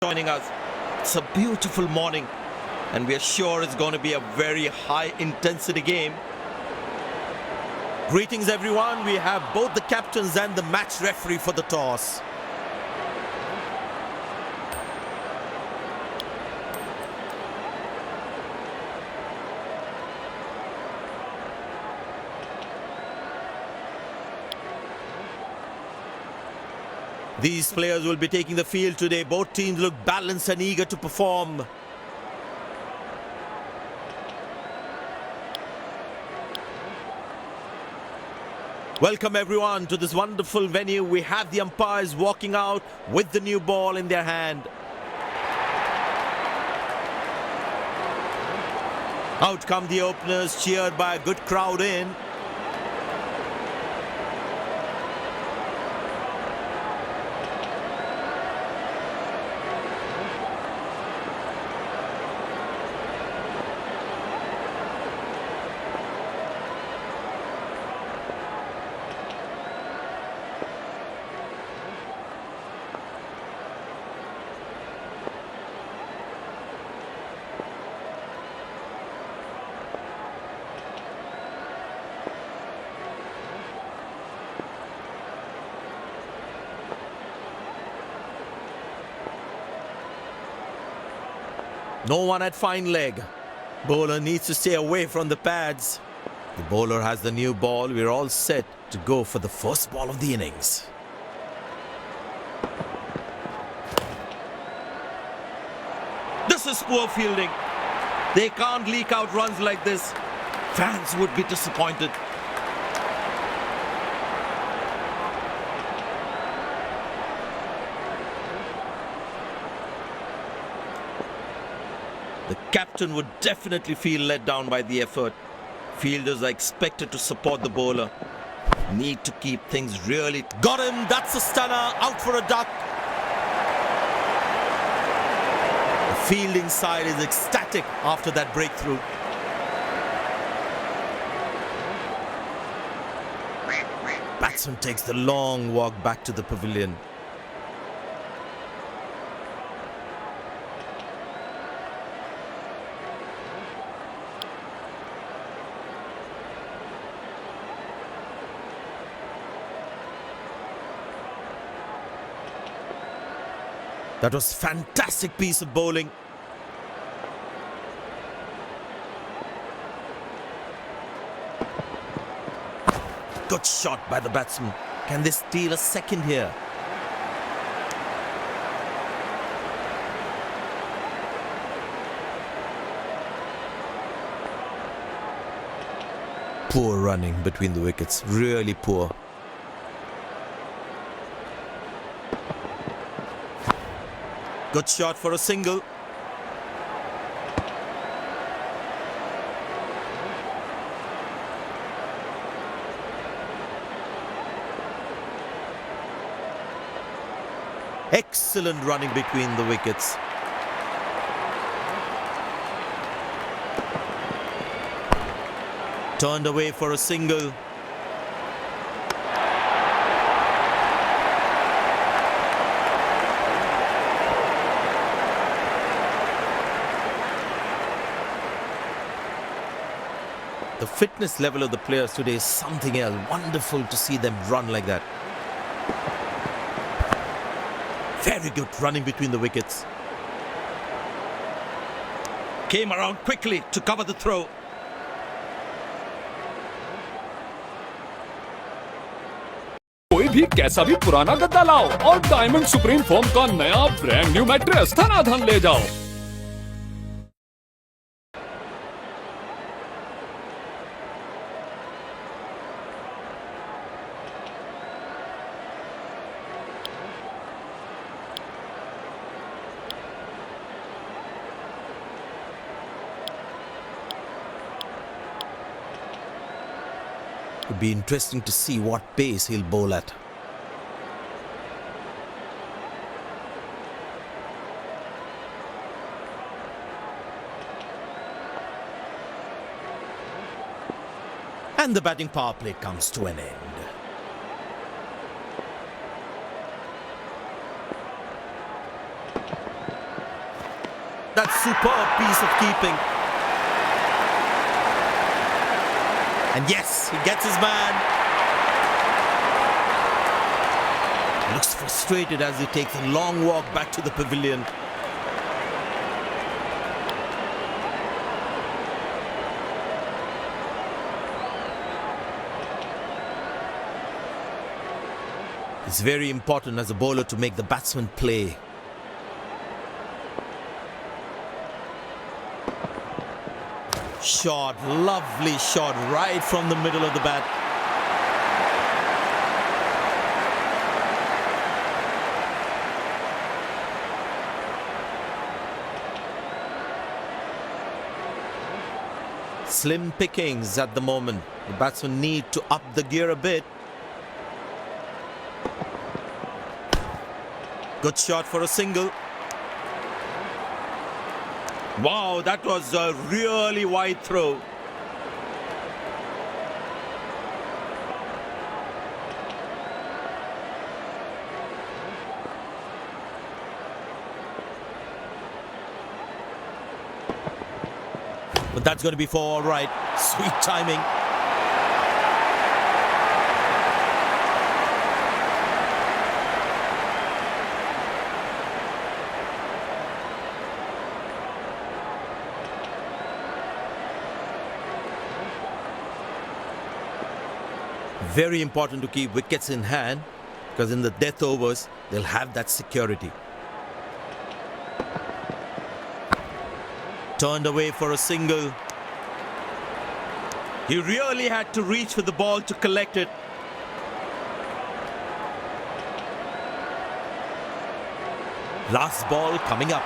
Joining us. It's a beautiful morning and we are sure it's going to be a very high intensity game. Greetings everyone, we have both the captains and the match referee for the toss. These players will be taking the field today. Both teams look balanced and eager to perform. Welcome everyone to this wonderful venue. We have the umpires walking out with the new ball in their hand. Out come the openers, cheered by a good crowd in. No one at fine leg. Bowler needs to stay away from the pads. The bowler has the new ball. We're all set to go for the first ball of the innings. This is poor fielding. They can't leak out runs like this. Fans would be disappointed. The captain would definitely feel let down by the effort. Fielders are expected to support the bowler. Need to keep things really... Got him! That's a stunner! Out for a duck! The fielding side is ecstatic after that breakthrough. Batsman takes the long walk back to the pavilion. That was fantastic piece of bowling. Good shot by the batsman. Can they steal a second here? Poor running between the wickets. Really poor. Good shot for a single. Excellent running between the wickets. Turned away for a single. The fitness level of the players today is something else. Wonderful to see them run like that. Very good running between the wickets. Came around quickly to cover the throw. कोई भी कैसा भी पुराना गद्दा लाओ और diamond supreme foam का नया ब्रांड न्यू मैट्रेस धनाधन ले जाओ। It'll be interesting to see what pace he'll bowl at. And the batting power play comes to an end. That superb piece of keeping. And yes, he gets his man. Looks frustrated as he takes a long walk back to the pavilion. It's very important as a bowler to make the batsman play. Shot, lovely shot right from the middle of the bat. Slim pickings at the moment. The batsmen need to up the gear a bit. Good shot for a single. Wow, that was a really wide throw. But that's going to be for all right. Sweet timing. Very important to keep wickets in hand, because in the death overs, they'll have that security. Turned away for a single. He really had to reach for the ball to collect it. Last ball coming up.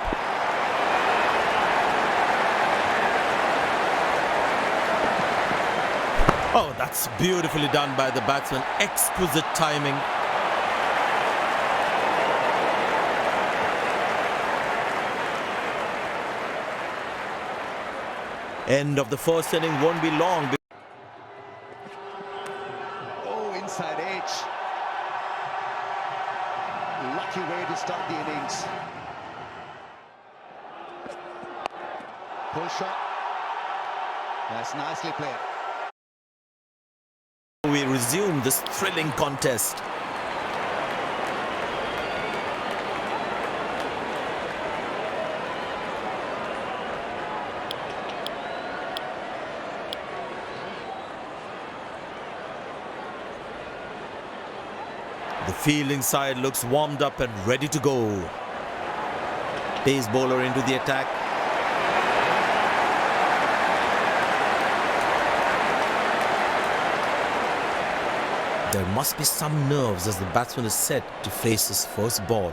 Oh, that's beautifully done by the batsman. Exquisite timing. End of the first inning won't be long. Oh, inside edge. Lucky way to start the innings. Pull shot. That's nicely played. We resume this thrilling contest. The fielding side looks warmed up and ready to go. Pace bowler into the attack. There must be some nerves as the batsman is set to face his first ball.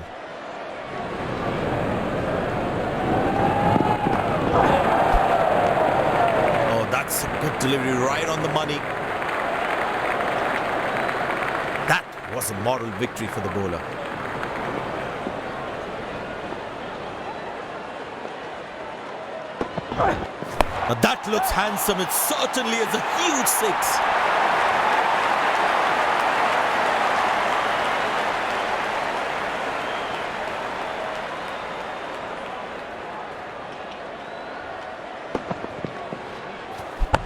Oh, that's a good delivery right on the money. That was a moral victory for the bowler. But that looks handsome. It certainly is a huge six.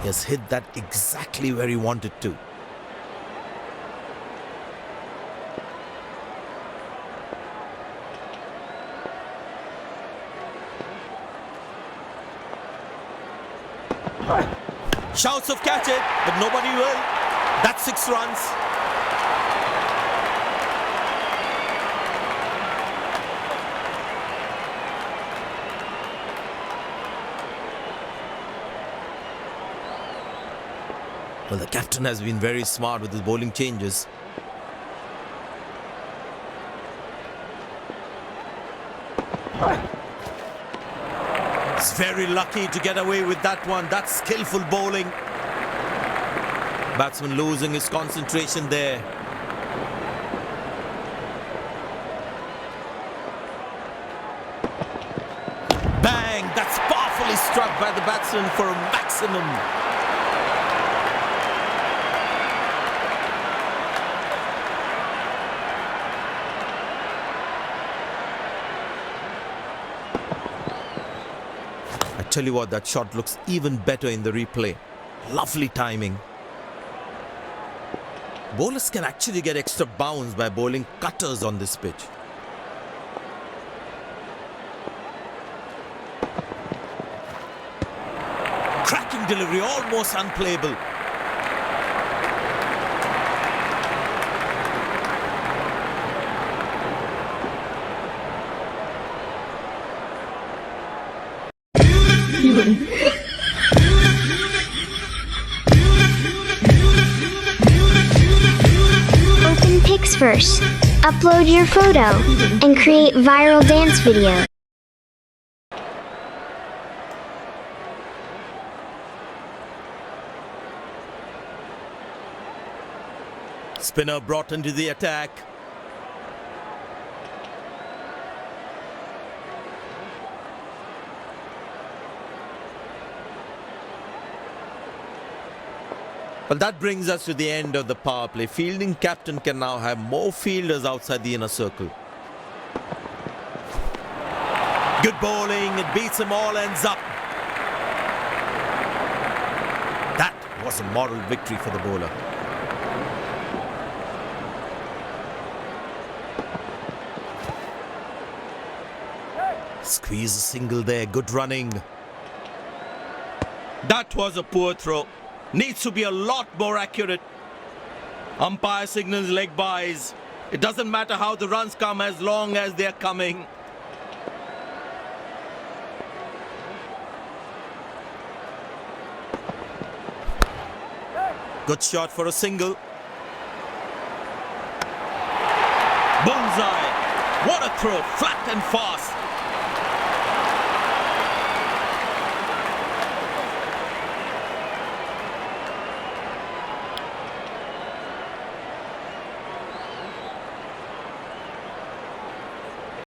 He has hit that exactly where he wanted to. Shouts of catch it, but nobody will. That's 6 runs. Well, the captain has been very smart with his bowling changes. He's very lucky to get away with that one. That's skillful bowling. Batsman losing his concentration there. Bang! That's powerfully struck by the batsman for a maximum. Tell you what, that shot looks even better in the replay. Lovely timing. Bowlers can actually get extra bounce by bowling cutters on this pitch. Cracking delivery, almost unplayable. Open pics first. Upload your photo and create viral dance video. Spinner brought into the attack. Well, that brings us to the end of the power play. Fielding captain can now have more fielders outside the inner circle. Good bowling, it beats them all, ends up. That was a moral victory for the bowler. Squeeze a single there, good running. That was a poor throw. Needs to be a lot more accurate. Umpire signals leg byes. It doesn't matter how the runs come as long as they're coming. Good shot for a single. Bullseye. What a throw, flat and fast.